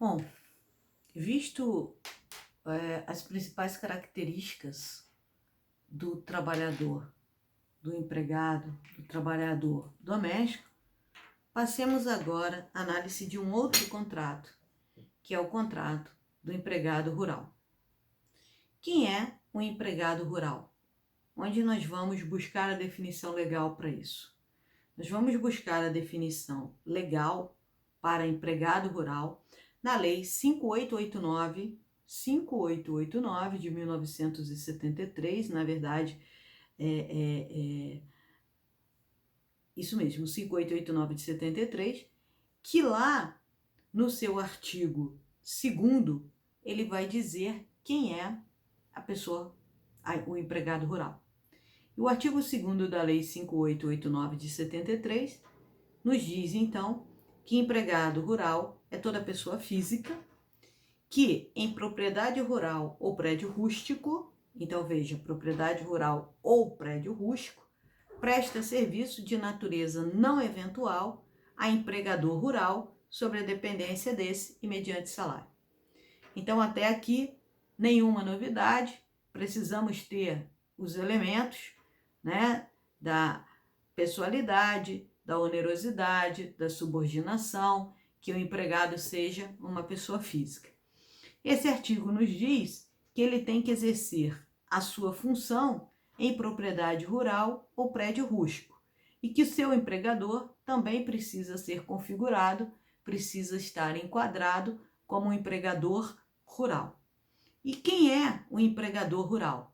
Bom, visto as principais características do trabalhador, do empregado, do trabalhador doméstico, passemos agora à análise de um outro contrato, que é o contrato do empregado rural. Quem é um empregado rural? Onde nós vamos buscar a definição legal para isso? Nós vamos buscar a definição legal para empregado rural na Lei 5889 de 1973, na verdade, isso mesmo, 5889 de 73, que lá no seu artigo 2º, ele vai dizer quem é a pessoa, o empregado rural. E o artigo 2º da Lei 5889 de 73 nos diz, então, que empregado rural é toda pessoa física que, em propriedade rural ou prédio rústico, então veja, propriedade rural ou prédio rústico, presta serviço de natureza não eventual a empregador rural sobre a dependência desse e mediante salário. Então, até aqui, nenhuma novidade, precisamos ter os elementos, né, da pessoalidade, da onerosidade, da subordinação, que o empregado seja uma pessoa física. Esse artigo nos diz que ele tem que exercer a sua função em propriedade rural ou prédio rústico e que o seu empregador também precisa ser configurado, precisa estar enquadrado como um empregador rural. E quem é o empregador rural?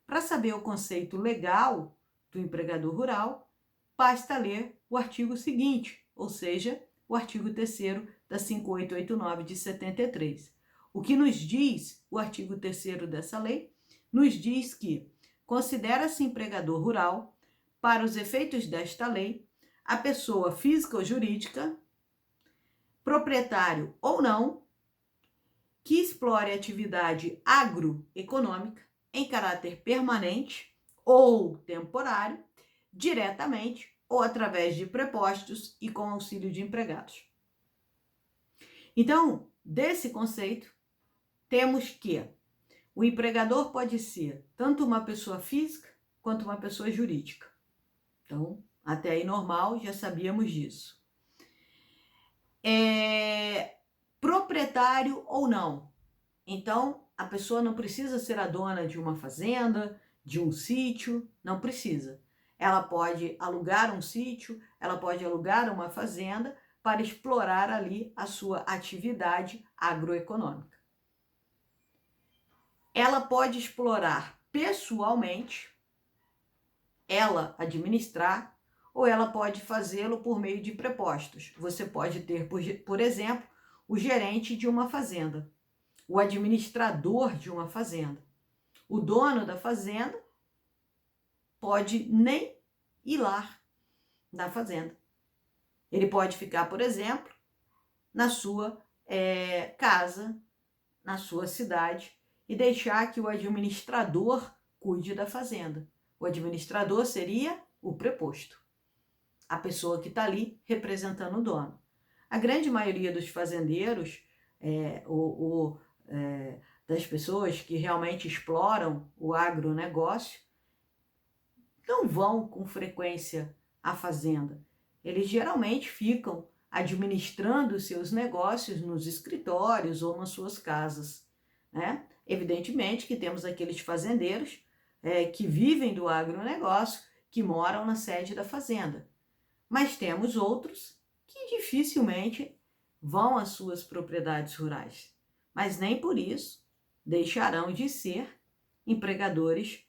Para saber o conceito legal do empregador rural, basta ler o artigo seguinte, ou seja, o artigo 3º da 5889 de 73. O que nos diz o artigo 3º dessa lei? Nos diz que considera-se empregador rural, para os efeitos desta lei, a pessoa física ou jurídica, proprietário ou não, que explore atividade agroeconômica em caráter permanente ou temporário, diretamente ou através de prepostos e com auxílio de empregados. Então, desse conceito, temos que o empregador pode ser tanto uma pessoa física quanto uma pessoa jurídica. Então, até aí normal, já sabíamos disso. Proprietário ou não. Então, a pessoa não precisa ser a dona de uma fazenda, de um sítio, não precisa. Ela pode alugar um sítio, ela pode alugar uma fazenda para explorar ali a sua atividade agroeconômica. Ela pode explorar pessoalmente, ela administrar, ou ela pode fazê-lo por meio de prepostos. Você pode ter, por exemplo, o gerente de uma fazenda, o administrador de uma fazenda. O dono da fazenda pode nem ir lá na fazenda. Ele pode ficar, por exemplo, na sua casa, na sua cidade, e deixar que o administrador cuide da fazenda. O administrador seria o preposto, a pessoa que está ali representando o dono. A grande maioria dos fazendeiros, das pessoas que realmente exploram o agronegócio, não vão com frequência à fazenda. Eles geralmente ficam administrando seus negócios nos escritórios ou nas suas casas, né? Evidentemente que temos aqueles fazendeiros que vivem do agronegócio, que moram na sede da fazenda. Mas temos outros que dificilmente vão às suas propriedades rurais, mas nem por isso deixarão de ser empregadores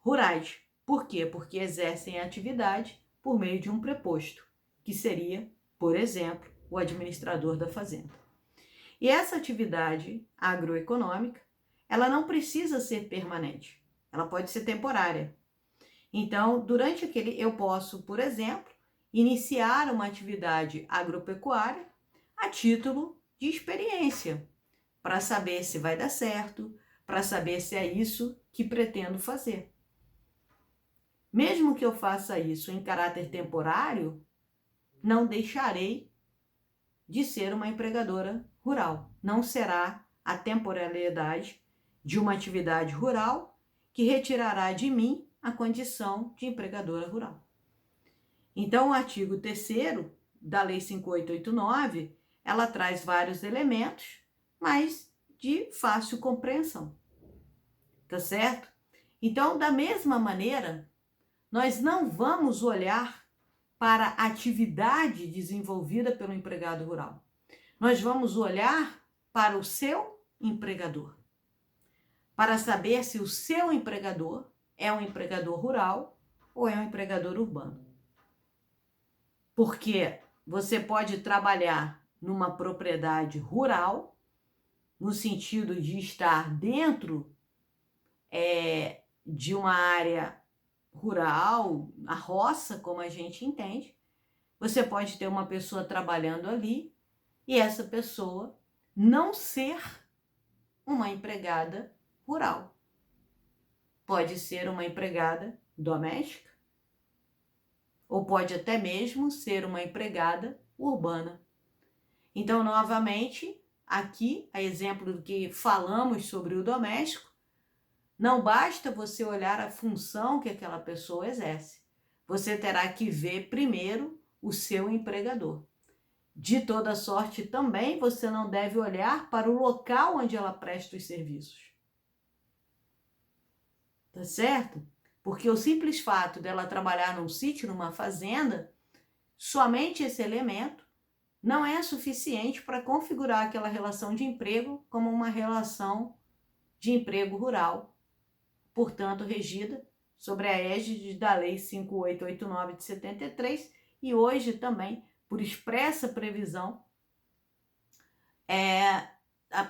rurais. Por quê? Porque exercem a atividade por meio de um preposto, que seria, por exemplo, o administrador da fazenda. E essa atividade agroeconômica, ela não precisa ser permanente, ela pode ser temporária. Então, durante eu posso, por exemplo, iniciar uma atividade agropecuária a título de experiência, para saber se vai dar certo, para saber se é isso que pretendo fazer. Mesmo que eu faça isso em caráter temporário, não deixarei de ser uma empregadora rural. Não será a temporalidade de uma atividade rural que retirará de mim a condição de empregadora rural. Então, o artigo 3º da Lei 5889, ela traz vários elementos, mas de fácil compreensão. Tá certo? Então, da mesma maneira, nós não vamos olhar para a atividade desenvolvida pelo empregado rural. Nós vamos olhar para o seu empregador, para saber se o seu empregador é um empregador rural ou é um empregador urbano. Porque você pode trabalhar numa propriedade rural, no sentido de estar dentro de uma área rural, a roça, como a gente entende. Você pode ter uma pessoa trabalhando ali e essa pessoa não ser uma empregada rural. Pode ser uma empregada doméstica ou pode até mesmo ser uma empregada urbana. Então, novamente, aqui, a exemplo do que falamos sobre o doméstico, não basta você olhar a função que aquela pessoa exerce. Você terá que ver primeiro o seu empregador. De toda sorte, também você não deve olhar para o local onde ela presta os serviços. Tá certo? Porque o simples fato dela trabalhar num sítio, numa fazenda, somente esse elemento não é suficiente para configurar aquela relação de emprego como uma relação de emprego rural, portanto, regida sobre a égide da Lei 5889 de 73 e hoje também, por expressa previsão,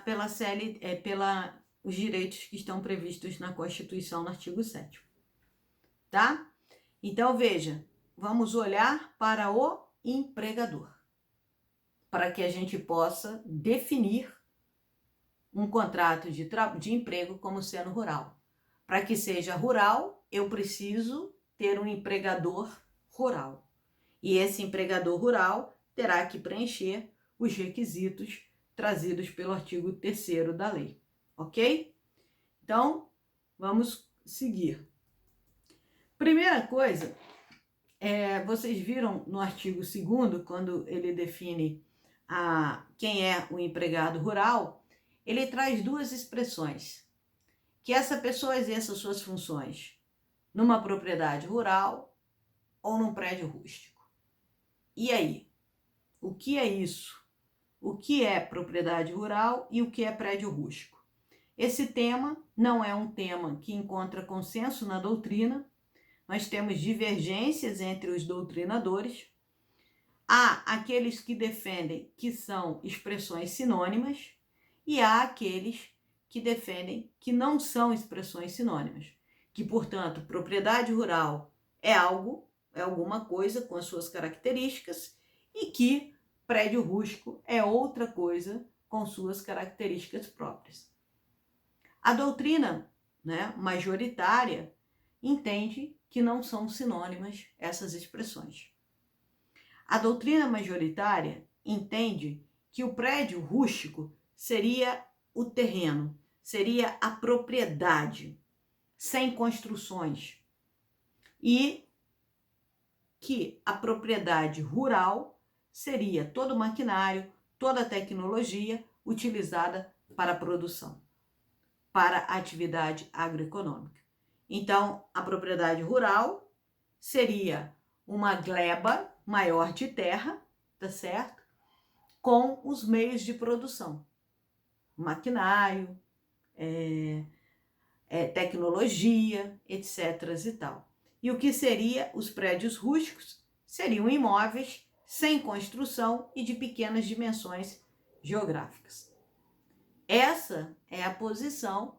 pela os direitos que estão previstos na Constituição, no artigo 7º. Tá? Então, veja, vamos olhar para o empregador, para que a gente possa definir um contrato de emprego como sendo rural. Para que seja rural, eu preciso ter um empregador rural. E esse empregador rural terá que preencher os requisitos trazidos pelo artigo 3º da lei. Ok? Então, vamos seguir. Primeira coisa, vocês viram no artigo 2º, quando ele define quem é o empregado rural, ele traz duas expressões. Que essa pessoa exerça suas funções numa propriedade rural ou num prédio rústico. E aí? O que é isso? O que é propriedade rural e o que é prédio rústico? Esse tema não é um tema que encontra consenso na doutrina. Nós temos divergências entre os doutrinadores. Há aqueles que defendem que são expressões sinônimas e há aqueles que defendem que não são expressões sinônimas, que, portanto, propriedade rural é alguma coisa com as suas características e que prédio rústico é outra coisa com suas características próprias. A doutrina, majoritária entende que não são sinônimas essas expressões. A doutrina majoritária entende que o prédio rústico seria o terreno, seria a propriedade, sem construções, e que a propriedade rural seria todo o maquinário, toda a tecnologia utilizada para a produção, para a atividade agroeconômica. Então, a propriedade rural seria uma gleba maior de terra, tá certo? Com os meios de produção, maquinário, tecnologia, etc. e tal. E o que seria os prédios rústicos? Seriam imóveis sem construção e de pequenas dimensões geográficas. Essa é a posição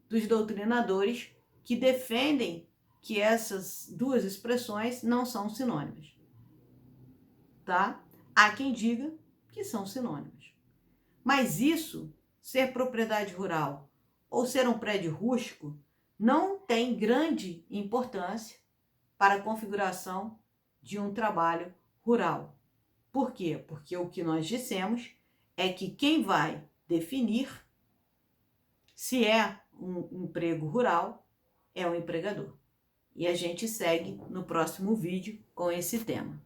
dos doutrinadores que defendem que essas duas expressões não são sinônimas. Tá? Há quem diga que são sinônimas. Mas isso, ser propriedade rural ou ser um prédio rústico, não tem grande importância para a configuração de um trabalho rural. Por quê? Porque o que nós dissemos é que quem vai definir se é um emprego rural é o empregador. E a gente segue no próximo vídeo com esse tema.